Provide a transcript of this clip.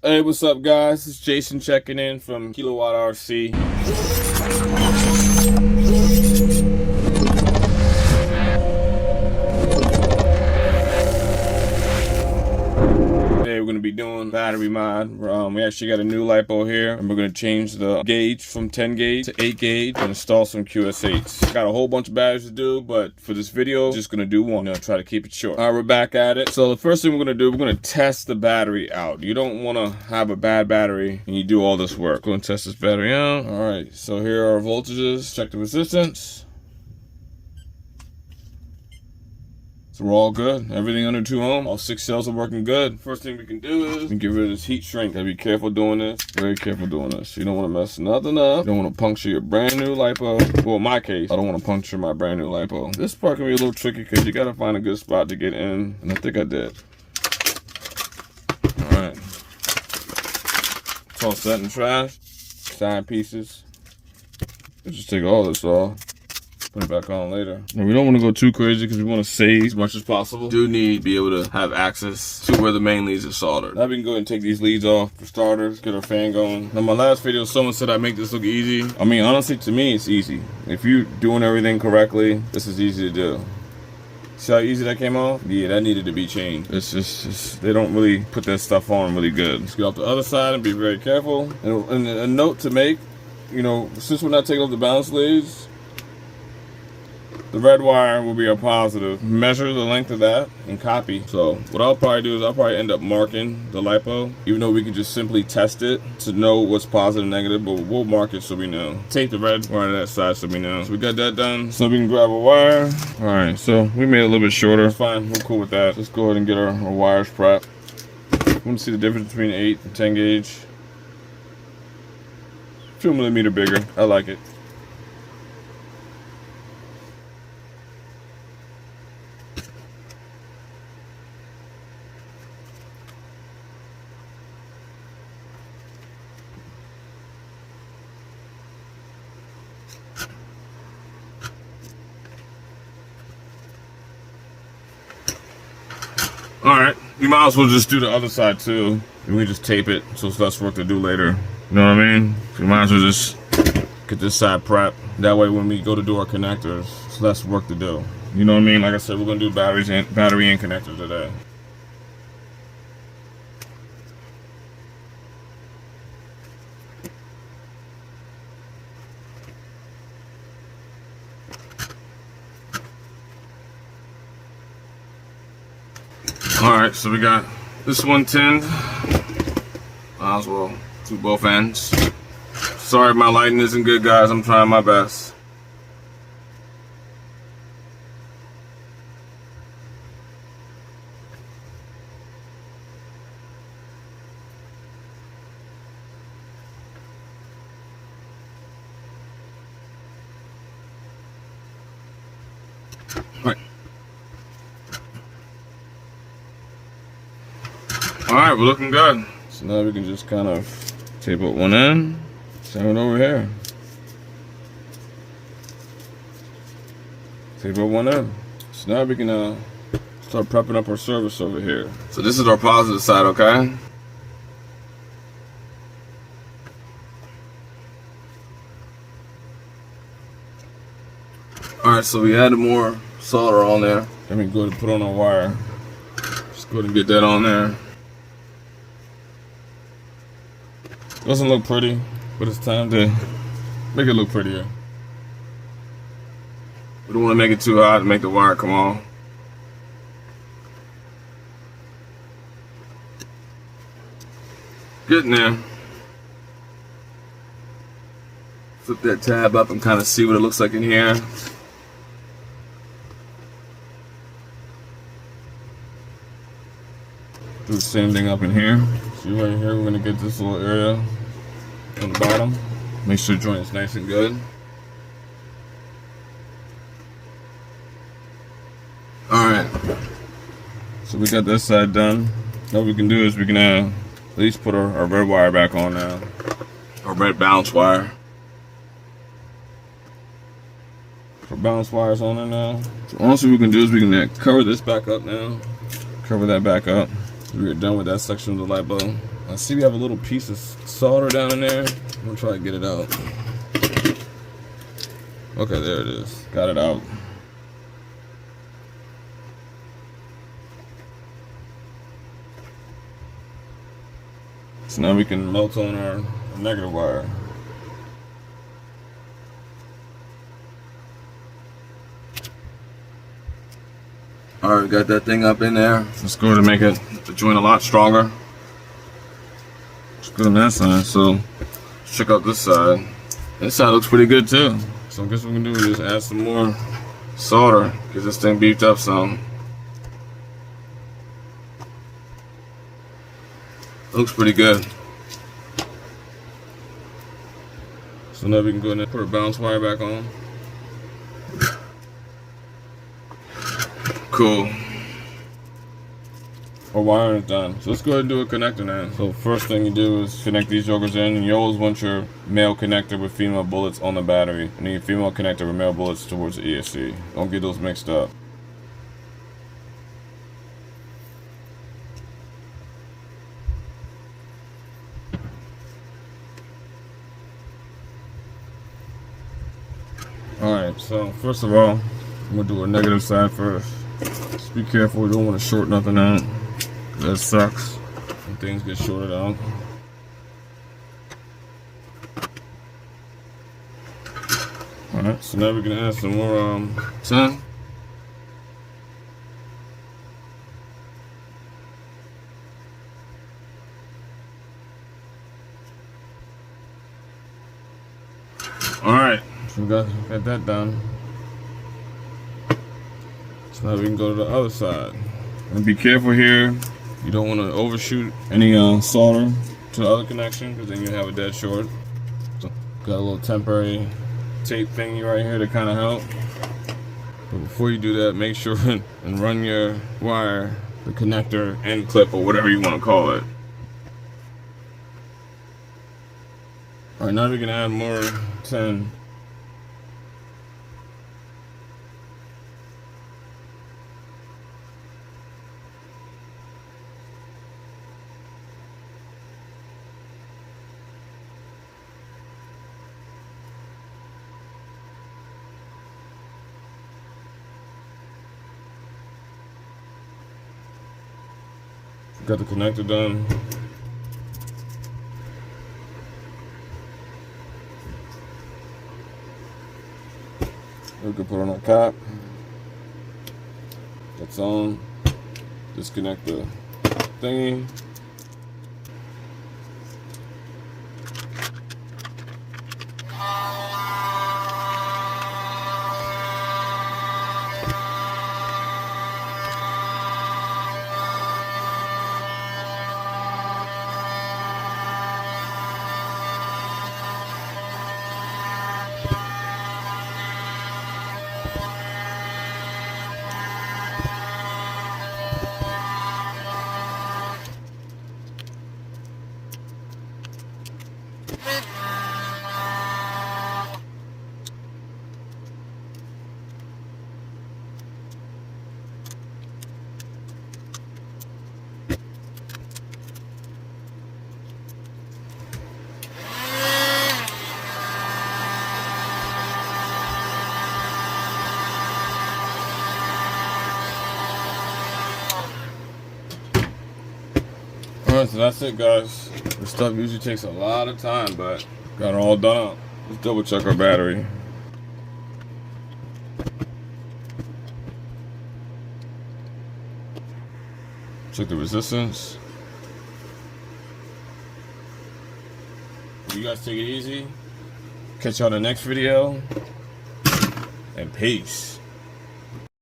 Hey, what's up, guys? It's Jason checking in from KiloWattRC. Today we're going to be doing battery mod. We actually got a new LiPo here, and we're going to change the gauge from 10 gauge to 8 gauge and install some QS8s. Got a whole bunch of batteries to do, but for this video, just going to do one. I'll try to keep it short. All right, we're back at it. So the first thing we're going to do, we're going to test the battery out. You don't want to have a bad battery and you do all this work. Go and test this battery out. All right, so here are our voltages. Check the resistance. So we're all good. Everything under 2 ohm. All 6 cells are working good. First thing we can do is we can get rid of this heat shrink. Gotta be careful doing this. Very careful doing this. You don't want to mess nothing up. You don't want to puncture your brand new LiPo. Well, in my case, I don't want to puncture my brand new LiPo. This part can be a little tricky because you gotta find a good spot to get in. And I think I did. All right. It's all set in trash. Side pieces. Let's just take all this off. Put it back on later. Now, we don't want to go too crazy because we want to save as much as possible. Do need to be able to have access to where the main leads are soldered. Now we can go ahead and take these leads off for starters, get our fan going. Now my last video, someone said I make this look easy. I mean, honestly, to me, it's easy. If you're doing everything correctly, this is easy to do. See how easy that came off? Yeah, that needed to be changed. It's just they don't really put that stuff on really good. Let's get off the other side and be very careful. And a note to make, you know, since we're not taking off the balance leads, the red wire will be a positive. Measure the length of that and copy. So what I'll probably do is I'll probably end up marking the LiPo, even though we can just simply test it to know what's positive and negative, but we'll mark it so we know. Take the red wire to that side so we know. So we got that done. So we can grab a wire. All right, so we made it a little bit shorter. Fine, we're cool with that. Let's go ahead and get our wires prepped. I want to see the difference between 8 and 10 gauge. 2 millimeter bigger, I like it. Alright, you might as well just do the other side too. And we just tape it so it's less work to do later. You know what I mean? So you might as well just get this side prepped. That way when we go to do our connectors, it's less work to do. You know what I mean? Like I said, we're gonna do battery and connectors today. Alright, so we got this one tinned. Might as well do both ends. Sorry my lighting isn't good, guys. I'm trying my best. All right. Alright, we're looking good. So now we can just kind of tape up one end, same it over here. Tape up one end. So now we can start prepping up our service over here. So this is our positive side, okay? Alright, so we added more solder on there. Let me go ahead and put on our wire. Just go ahead and get that on there. Doesn't look pretty, but it's time to make it look prettier. We don't want to make it too hot and make the wire come off. Getting there. Flip that tab up and kind of see what it looks like in here. Do the same thing up in here. See right here, we're gonna get this little area on the bottom. Make sure the joint is nice and good. Alright, so we got this side done. Now what we can do is we can at least put our red wire back on now. Our red balance wire. Put balance wires on there now. So also what we can do is we can cover this back up now. Cover that back up. We're done with that section of the LiPo. I see we have a little piece of solder down in there. I'm gonna try to get it out. Okay, there it is. Got it out. So now we can melt on our negative wire. Alright, got that thing up in there. Let's go ahead and make it the joint a lot stronger. It's good on that side, so let's check out this side. This side looks pretty good too. So I guess what we can do is just add some more solder, get this thing beefed up some. Looks pretty good. So now we can go ahead and put our balance wire back on. Cool. Our wiring is done. So let's go ahead and do a connector now. So first thing you do is connect these jokers in, and you always want your male connector with female bullets on the battery, and then your female connector with male bullets towards the ESC. Don't get those mixed up. Alright, so first of all, I'm gonna do a negative side first. Just be careful, you don't want to short nothing out. That sucks when things get shorted out. Alright, so now we can add some more tin. Alright, so we got that done. So now we can go to the other side. And be careful here. You don't want to overshoot any solder to the other connection, because then you have a dead short. So got a little temporary tape thingy right here to kind of help. But before you do that, make sure and run your wire, the connector end clip, or whatever you want to call it. Alright, now we can add more tin. Got the connector done. We can put on our cap. That's on. Disconnect the thingy. Alright, so that's it, guys. This stuff usually takes a lot of time, but got it all done up. Let's double check our battery. Check the resistance. You guys take it easy. Catch y'all in the next video. And peace.